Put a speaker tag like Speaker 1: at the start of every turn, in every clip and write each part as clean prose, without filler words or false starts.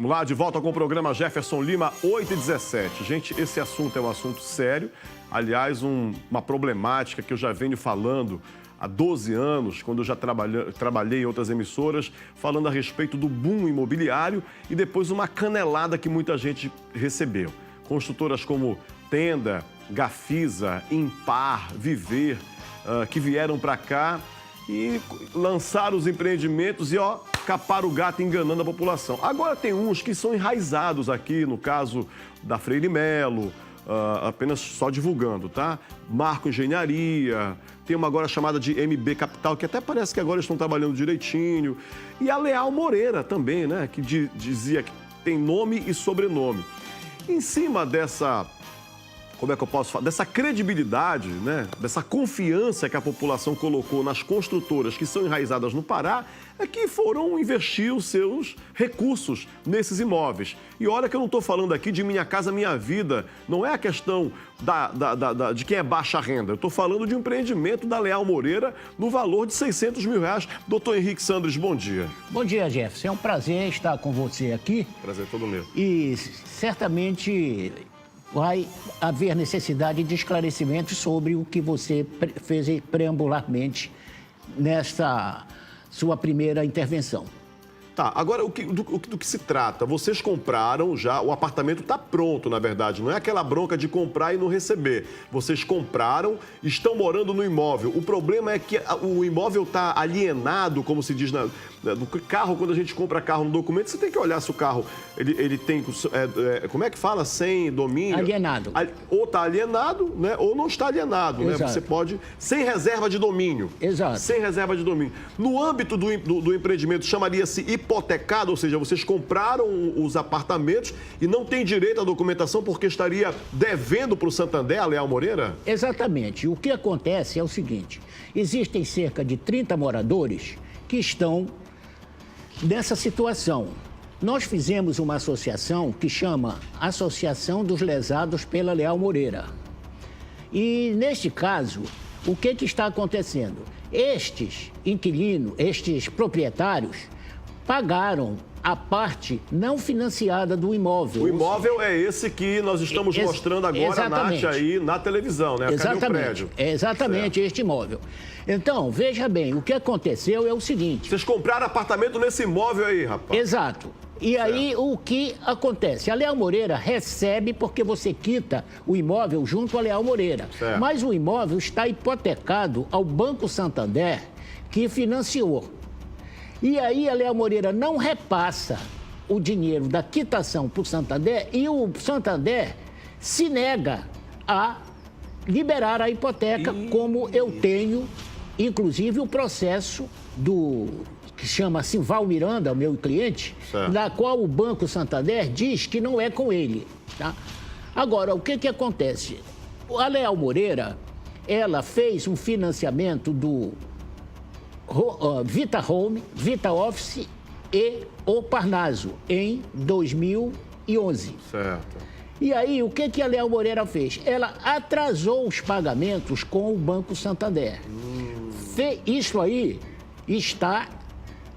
Speaker 1: Vamos lá, de volta com o programa Jefferson Lima, 8h17. Gente, esse assunto é um assunto sério. Aliás, uma problemática que eu já venho falando há 12 anos, quando eu já trabalhei em outras emissoras, falando a respeito do boom imobiliário e depois uma canelada que muita gente recebeu. Construtoras como Tenda, Gafisa, Impar, Viver, que vieram para cá e lançaram os empreendimentos e, caparam o gato enganando a população. Agora tem uns que são enraizados aqui, no caso da Freire Melo, apenas só divulgando, tá? Marco Engenharia, tem uma agora chamada de MB Capital, que até parece que agora estão trabalhando direitinho. E a Leal Moreira também, né? Que dizia que tem nome e sobrenome. Em cima dessa... Como é que eu posso falar? Dessa credibilidade, né? Dessa confiança que a população colocou nas construtoras que são enraizadas no Pará, é que foram investir os seus recursos nesses imóveis. E olha que eu não estou falando aqui de Minha Casa Minha Vida, não é a questão de quem é baixa renda. Eu estou falando de um empreendimento da Leal Moreira no valor de R$600 mil. Doutor Henrique Sandres, bom dia.
Speaker 2: Bom dia, Jefferson. É um prazer estar com você aqui.
Speaker 1: Prazer todo meu.
Speaker 2: E certamente vai haver necessidade de esclarecimentos sobre o que você fez preambularmente nesta sua primeira intervenção.
Speaker 1: Tá, agora do que se trata? Vocês compraram já, o apartamento está pronto, na verdade, não é aquela bronca de comprar e não receber. Vocês compraram, estão morando no imóvel. O problema é que o imóvel está alienado, como se diz no carro, quando a gente compra carro no documento, você tem que olhar se o carro ele tem, como é que fala? Sem domínio?
Speaker 2: Alienado.
Speaker 1: Ou está alienado, né? Ou não está alienado, né? Você pode, sem reserva de domínio.
Speaker 2: Exato.
Speaker 1: Sem reserva de domínio. No âmbito do empreendimento, chamaria-se hipotecado, ou seja, vocês compraram os apartamentos e não tem direito à documentação porque estaria devendo para o Santander, a Leal Moreira?
Speaker 2: Exatamente. O que acontece é o seguinte, existem cerca de 30 moradores que estão nessa situação. Nós fizemos uma associação que chama Associação dos Lesados pela Leal Moreira. E, neste caso, o que está acontecendo? Estes inquilinos, estes proprietários, pagaram a parte não financiada do imóvel.
Speaker 1: O imóvel é esse que nós estamos mostrando agora, Nath, aí na televisão, né?
Speaker 2: Exatamente.
Speaker 1: Cadê o prédio?
Speaker 2: É exatamente este imóvel. Então, veja bem, o que aconteceu é o seguinte...
Speaker 1: Vocês compraram apartamento nesse imóvel aí, rapaz.
Speaker 2: Exato. E aí, o que acontece? A Leal Moreira recebe porque você quita o imóvel junto à Leal Moreira.
Speaker 1: Certo.
Speaker 2: Mas o imóvel está hipotecado ao Banco Santander, que financiou. E aí a Leal Moreira não repassa o dinheiro da quitação para o Santander e o Santander se nega a liberar a hipoteca, como eu tenho, inclusive, o processo que chama-se Val Miranda, o meu cliente,
Speaker 1: certo,
Speaker 2: na qual o Banco Santander diz que não é com ele. Tá? Agora, o que acontece? A Leal Moreira, ela fez um financiamento do Vita Home, Vita Office e o Parnaso em 2011.
Speaker 1: Certo.
Speaker 2: E aí, o que a Leal Moreira fez? Ela atrasou os pagamentos com o Banco Santander. Isso aí está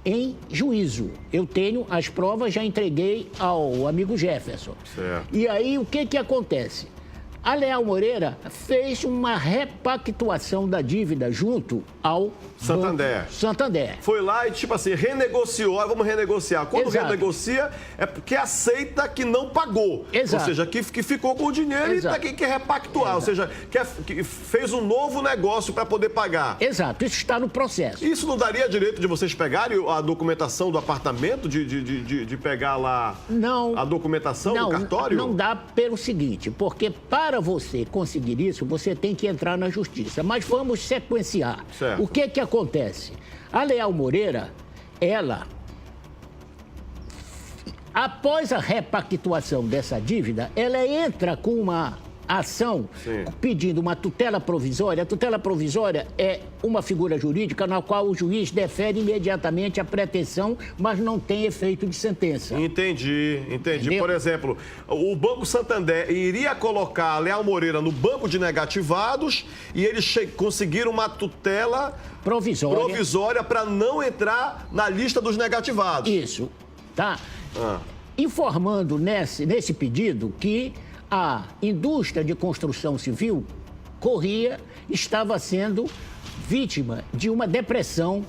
Speaker 2: em juízo. Eu tenho as provas, já entreguei ao amigo Jefferson.
Speaker 1: Certo.
Speaker 2: E aí, o que acontece? A Leal Moreira fez uma repactuação da dívida junto ao
Speaker 1: Santander.
Speaker 2: Banco Santander.
Speaker 1: Foi lá e, tipo assim, renegociou, vamos renegociar. Quando
Speaker 2: Exato,
Speaker 1: renegocia, é porque aceita que não pagou.
Speaker 2: Exato.
Speaker 1: Ou seja, que ficou com o dinheiro.
Speaker 2: Exato.
Speaker 1: E quer repactuar.
Speaker 2: Exato.
Speaker 1: Ou seja, que fez um novo negócio para poder pagar.
Speaker 2: Exato, isso está no processo.
Speaker 1: Isso não daria direito de vocês pegarem a documentação do apartamento, de pegar lá a documentação do cartório?
Speaker 2: Não dá pelo seguinte, porque para você conseguir isso, você tem que entrar na justiça. Mas vamos sequenciar.
Speaker 1: Certo.
Speaker 2: O que acontece? A Leal Moreira, ela, após a repactuação dessa dívida, ela entra com uma ação pedindo uma tutela provisória. A tutela provisória é uma figura jurídica na qual o juiz defere imediatamente a pretensão, mas não tem efeito de sentença.
Speaker 1: Entendi.
Speaker 2: Entendeu?
Speaker 1: Por exemplo, o Banco Santander iria colocar a Leal Moreira no banco de negativados e eles conseguiram uma tutela provisória para não entrar na lista dos negativados.
Speaker 2: Isso, tá? informando nesse pedido que a indústria de construção civil estava sendo vítima de uma depressão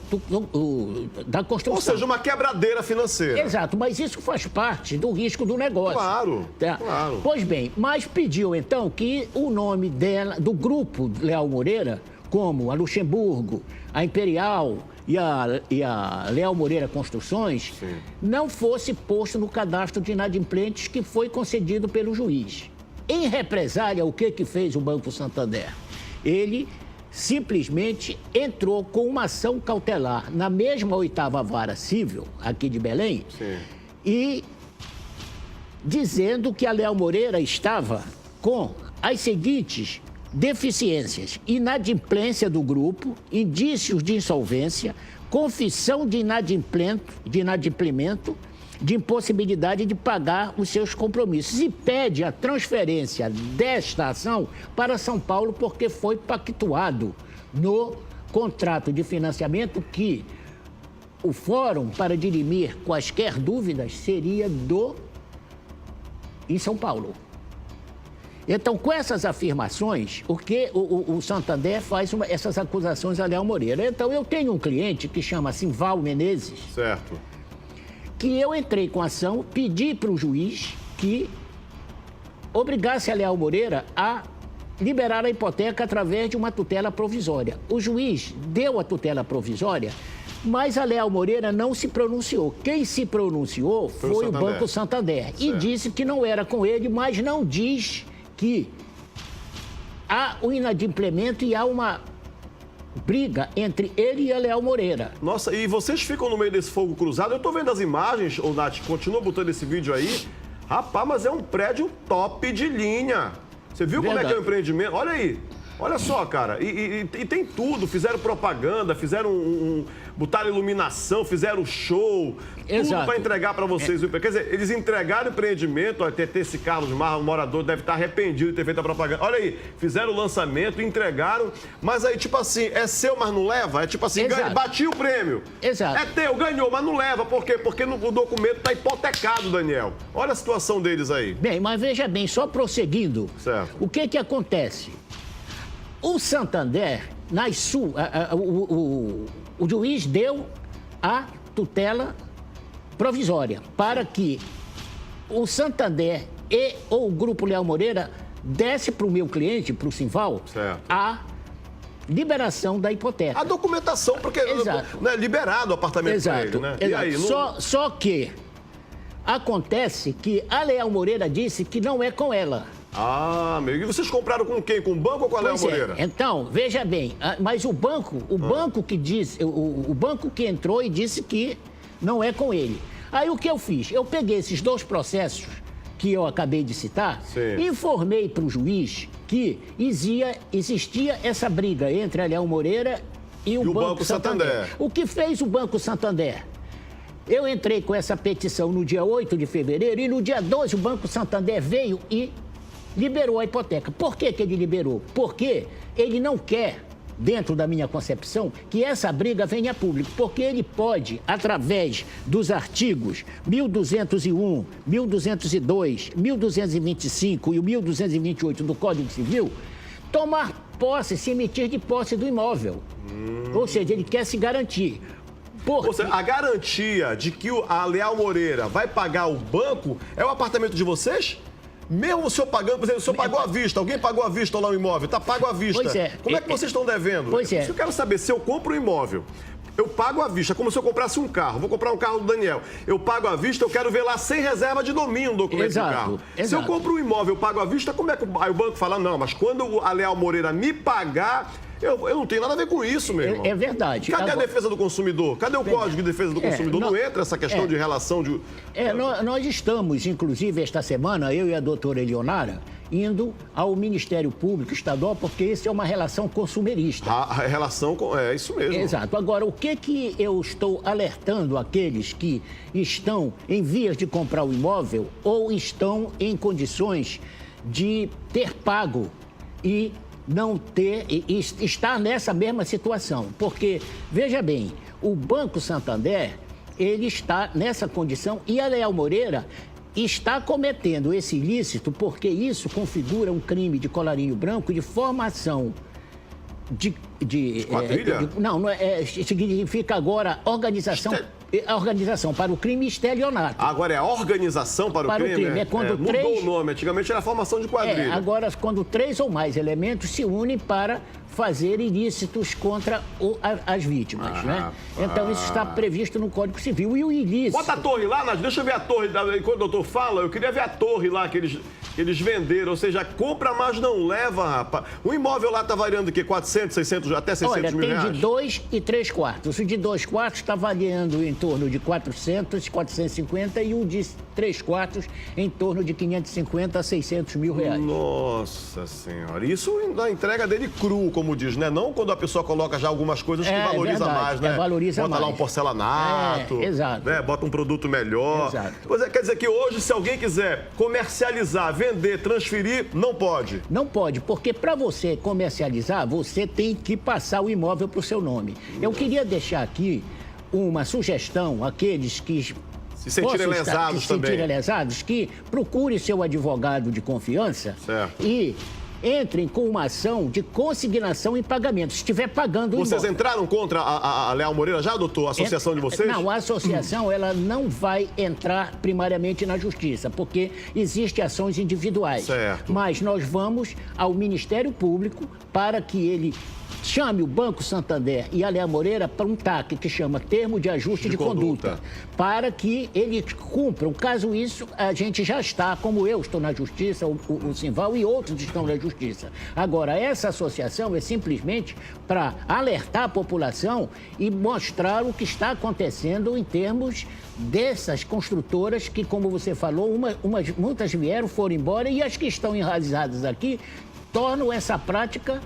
Speaker 2: da construção.
Speaker 1: Ou seja, uma quebradeira financeira.
Speaker 2: Exato, mas isso faz parte do risco do negócio.
Speaker 1: Claro,
Speaker 2: tá?
Speaker 1: Claro.
Speaker 2: Pois bem, mas pediu então que o nome do grupo Leal Moreira, como a Luxemburgo, a Imperial e a Leal Moreira Construções,
Speaker 1: Sim,
Speaker 2: não fosse posto no cadastro de inadimplentes que foi concedido pelo juiz. Em represália, o que fez o Banco Santander? Ele simplesmente entrou com uma ação cautelar na mesma 8ª Vara Civil, aqui de Belém,
Speaker 1: sim,
Speaker 2: e dizendo que a Leal Moreira estava com as seguintes deficiências: inadimplência do grupo, indícios de insolvência, confissão de inadimplemento, de impossibilidade de pagar os seus compromissos, e pede a transferência desta ação para São Paulo porque foi pactuado no contrato de financiamento que o fórum para dirimir quaisquer dúvidas seria em São Paulo. Então, com essas afirmações, o Santander faz essas acusações a Leal Moreira. Então, eu tenho um cliente que chama-se Val Menezes,
Speaker 1: certo,
Speaker 2: que eu entrei com a ação, pedi para o juiz que obrigasse a Leal Moreira a liberar a hipoteca através de uma tutela provisória. O juiz deu a tutela provisória, mas a Leal Moreira não se pronunciou. Quem se pronunciou foi o Banco Santander. E disse que não era com ele, mas não diz que há o inadimplemento e há uma briga entre ele e a Leal Moreira.
Speaker 1: Nossa, e vocês ficam no meio desse fogo cruzado? Eu tô vendo as imagens, ô Nath, continua botando esse vídeo aí. Rapaz, mas é um prédio top de linha. Você viu como é que é o empreendimento? Olha aí. Olha só, cara, e tem tudo, fizeram propaganda, fizeram botaram iluminação, fizeram show, tudo para entregar para vocês. Quer dizer, eles entregaram o empreendimento, até esse Carlos Marra, o morador, deve estar arrependido de ter feito a propaganda. Olha aí, fizeram o lançamento, entregaram, mas aí, tipo assim, é seu, mas não leva? É tipo assim, bati o prêmio.
Speaker 2: Exato.
Speaker 1: É teu, ganhou, mas não leva. Por quê? Porque o documento está hipotecado, Daniel. Olha a situação deles aí.
Speaker 2: Bem, mas veja bem, só prosseguindo,
Speaker 1: certo,
Speaker 2: o que acontece? O Santander, o juiz deu a tutela provisória para que o Santander ou o Grupo Leal Moreira desse para o meu cliente, para o Simval, a liberação da hipoteca.
Speaker 1: A documentação, porque não é liberado o apartamento para ele, né?
Speaker 2: Exato.
Speaker 1: E aí,
Speaker 2: Só que acontece que a Leal Moreira disse que não é com ela.
Speaker 1: Ah, meu. E vocês compraram com quem? Com o banco ou com a Leal Moreira?
Speaker 2: Então, veja bem, mas o banco que diz, o banco que entrou e disse que não é com ele. Aí o que eu fiz? Eu peguei esses dois processos que eu acabei de citar, informei para o juiz que existia essa briga entre a Leal Moreira e o Banco Santander. O que fez o Banco Santander? Eu entrei com essa petição no dia 8 de fevereiro e no dia 12 o Banco Santander veio e liberou a hipoteca. Por que ele liberou? Porque ele não quer, dentro da minha concepção, que essa briga venha a público. Porque ele pode, através dos artigos 1201, 1202, 1225 e o 1228 do Código Civil, tomar posse, se emitir de posse do imóvel. Ou seja, ele quer se garantir.
Speaker 1: Ou seja, a garantia de que a Leal Moreira vai pagar o banco é o apartamento de vocês? Mesmo o senhor pagando, por exemplo, o senhor pagou à vista, alguém pagou à vista lá o imóvel, está pago à vista.
Speaker 2: Pois é.
Speaker 1: Como é que vocês estão devendo?
Speaker 2: Pois é.
Speaker 1: Eu quero saber, se eu compro um imóvel, eu pago à vista, como se eu comprasse um carro. Vou comprar um carro do Daniel. Eu pago à vista, eu quero ver lá sem reserva de domínio no documento do carro. Se eu compro um imóvel, eu pago à vista, como é que aí o banco fala? Não, mas quando a Leal Moreira me pagar, eu não tenho nada a ver com isso, meu irmão.
Speaker 2: É verdade.
Speaker 1: Cadê a defesa do consumidor? Cadê o Código de Defesa do Consumidor? Não entra essa questão de relação de...
Speaker 2: Nós estamos, inclusive, esta semana, eu e a doutora Elionara, indo ao Ministério Público Estadual, porque isso é uma relação consumerista.
Speaker 1: A relação é isso mesmo.
Speaker 2: Exato. Agora, o que eu estou alertando aqueles que estão em vias de comprar o imóvel ou estão em condições de ter pago e não ter, e estar nessa mesma situação. Porque, veja bem, o Banco Santander, ele está nessa condição e a Leal Moreira está cometendo esse ilícito porque isso configura um crime de colarinho branco de formação de
Speaker 1: quadrilha?
Speaker 2: não significa agora organização para o crime e estelionato.
Speaker 1: Agora é a organização para o crime?
Speaker 2: É quando
Speaker 1: mudou o nome. Antigamente era a formação de quadrilha.
Speaker 2: Agora, quando 3 ou mais elementos se unem para fazer ilícitos contra as vítimas, né? Então, isso está previsto no Código Civil. E o ilícito...
Speaker 1: Bota a torre lá, Nádia. Deixa eu ver a torre. Enquanto o doutor fala, eu queria ver a torre lá que eles venderam. Ou seja, compra, mas não leva, rapaz. O imóvel lá está variando o quê? 400, 600, até 600 mil reais?
Speaker 2: Olha, tem de 2 e 3 quartos. O de 2 quartos está variando em torno de 400, 450 e o de 3 quartos em torno de 550 a 600 mil reais.
Speaker 1: Nossa Senhora. Isso na entrega dele cru, como diz, né? Não quando a pessoa coloca já algumas coisas que valoriza mais, né?
Speaker 2: Valoriza
Speaker 1: Bota
Speaker 2: mais.
Speaker 1: lá um porcelanato.
Speaker 2: Exato.
Speaker 1: Né? Bota um produto melhor.
Speaker 2: Exato.
Speaker 1: Pois é, quer dizer que hoje, se alguém quiser comercializar, vender, transferir, não pode.
Speaker 2: Não pode, porque para você comercializar, você tem que passar o imóvel para o seu nome. Eu queria deixar aqui uma sugestão àqueles que
Speaker 1: se sentirem lesados,
Speaker 2: que procure seu advogado de confiança e entrem com uma ação de consignação em pagamento. Se estiver pagando o
Speaker 1: Vocês
Speaker 2: imóvel.
Speaker 1: Entraram contra a Leal Moreira já, doutor? A associação de vocês?
Speaker 2: Não, a associação ela não vai entrar primariamente na justiça, porque existem ações individuais.
Speaker 1: Certo.
Speaker 2: Mas nós vamos ao Ministério Público para que ele chame o Banco Santander e a Leal Moreira para um TAC, que chama Termo de Ajuste de Conduta, para que eles cumpram. Caso isso, a gente já está, como eu estou na Justiça, o Simval e outros estão na Justiça. Agora, essa associação é simplesmente para alertar a população e mostrar o que está acontecendo em termos dessas construtoras que, como você falou, muitas vieram, foram embora e as que estão enraizadas aqui tornam essa prática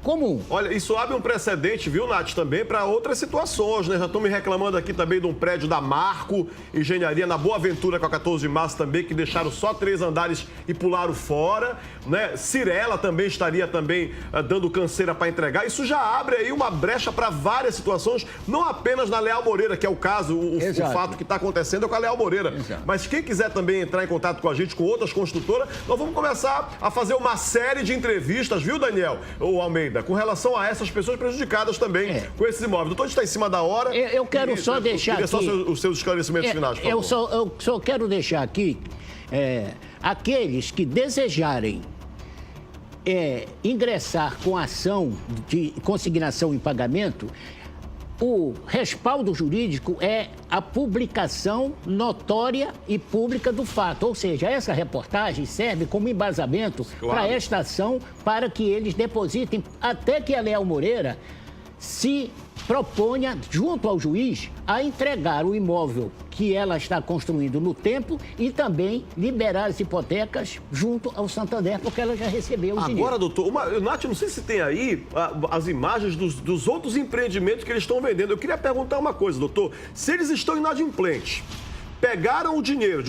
Speaker 2: comum.
Speaker 1: Olha, isso abre um precedente, viu, Nath, também para outras situações, né? Já estão me reclamando aqui também de um prédio da Marco Engenharia na Boa Ventura, com a 14 de março também, que deixaram só 3 andares e pularam fora, né? Cirela também estaria dando canseira para entregar. Isso já abre aí uma brecha para várias situações, não apenas na Leal Moreira, que é o caso, o fato que está acontecendo é com a Leal Moreira.
Speaker 2: Exato.
Speaker 1: Mas quem quiser também entrar em contato com a gente, com outras construtoras, nós vamos começar a fazer uma série de entrevistas, viu, Daniel? Ou Almeida? Com relação a essas pessoas prejudicadas também com esses imóveis. Doutor, a gente está em cima da hora.
Speaker 2: Eu quero só deixar aqui...
Speaker 1: só os seus esclarecimentos finais, por favor.
Speaker 2: Eu só quero deixar aqui aqueles que desejarem ingressar com ação de consignação em pagamento, o respaldo jurídico é a publicação notória e pública do fato. Ou seja, essa reportagem serve como embasamento para esta ação, para que eles depositem, até que a Leal Moreira se proponha, junto ao juiz, a entregar o imóvel que ela está construindo no tempo e também liberar as hipotecas junto ao Santander, porque ela já recebeu o dinheiro.
Speaker 1: Agora, doutor, Nath, não sei se tem aí as imagens dos outros empreendimentos que eles estão vendendo. Eu queria perguntar uma coisa, doutor. Se eles estão inadimplentes, pegaram o dinheiro,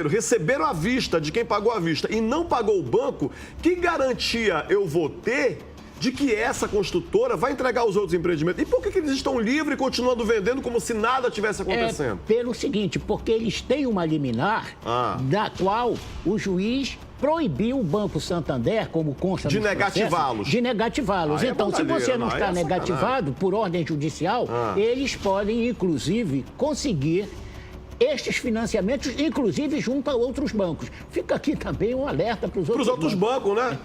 Speaker 1: receberam à vista de quem pagou à vista e não pagou o banco, que garantia eu vou ter de que essa construtora vai entregar os outros empreendimentos? E por que eles estão livres e continuando vendendo como se nada tivesse acontecendo?
Speaker 2: Pelo seguinte, porque eles têm uma liminar da qual o juiz proibiu o Banco Santander, como consta
Speaker 1: de negativá-los.
Speaker 2: De negativá-los. Então, se você não está negativado por ordem judicial, eles podem, inclusive, conseguir estes financiamentos, inclusive junto a outros bancos. Fica aqui também um alerta para os outros bancos,
Speaker 1: né?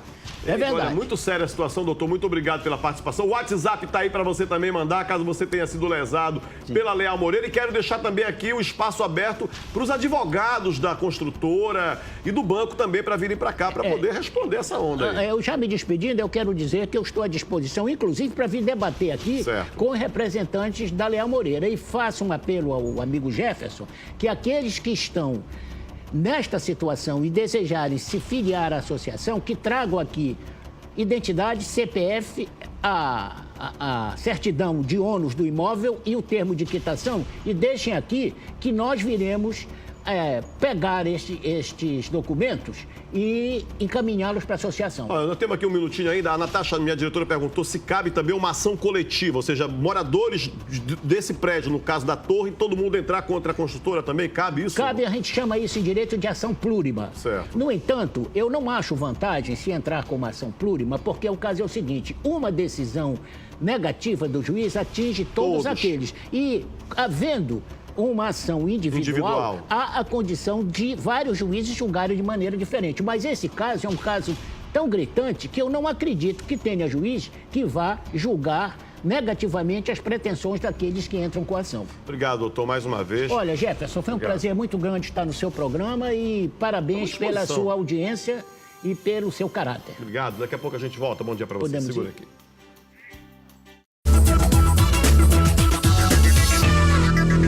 Speaker 2: É verdade.
Speaker 1: Olha, muito séria a situação, doutor. Muito obrigado pela participação. O WhatsApp está aí para você também mandar, caso você tenha sido lesado pela Leal Moreira. E quero deixar também aqui o espaço aberto para os advogados da construtora e do banco também para virem para cá para poder responder essa onda aí.
Speaker 2: Eu já me despedindo, eu quero dizer que eu estou à disposição, inclusive, para vir debater aqui com representantes da Leal Moreira. E faço um apelo ao amigo Jefferson, que aqueles que estão nesta situação e desejarem se filiar à associação, que tragam aqui identidade, CPF, a certidão de ônus do imóvel e o termo de quitação e deixem aqui que nós viremos pegar estes documentos e encaminhá-los para a associação.
Speaker 1: Olha, nós temos aqui um minutinho ainda. A Natasha, minha diretora, perguntou se cabe também uma ação coletiva, ou seja, moradores desse prédio, no caso da torre, todo mundo entrar contra a construtora também? Cabe isso?
Speaker 2: Cabe, a gente chama isso em direito de ação plurima.
Speaker 1: Certo.
Speaker 2: No entanto, eu não acho vantagem se entrar com uma ação plurima, porque o caso é o seguinte, uma decisão negativa do juiz atinge todos aqueles. E, havendo uma ação individual, há a condição de vários juízes julgarem de maneira diferente. Mas esse caso é um caso tão gritante que eu não acredito que tenha juiz que vá julgar negativamente as pretensões daqueles que entram com a ação.
Speaker 1: Obrigado, doutor, mais uma vez.
Speaker 2: Olha, Jefferson, foi um prazer muito grande estar no seu programa e parabéns pela sua audiência e pelo seu caráter.
Speaker 1: Obrigado. Daqui a pouco a gente volta. Bom dia para você. Segura aqui.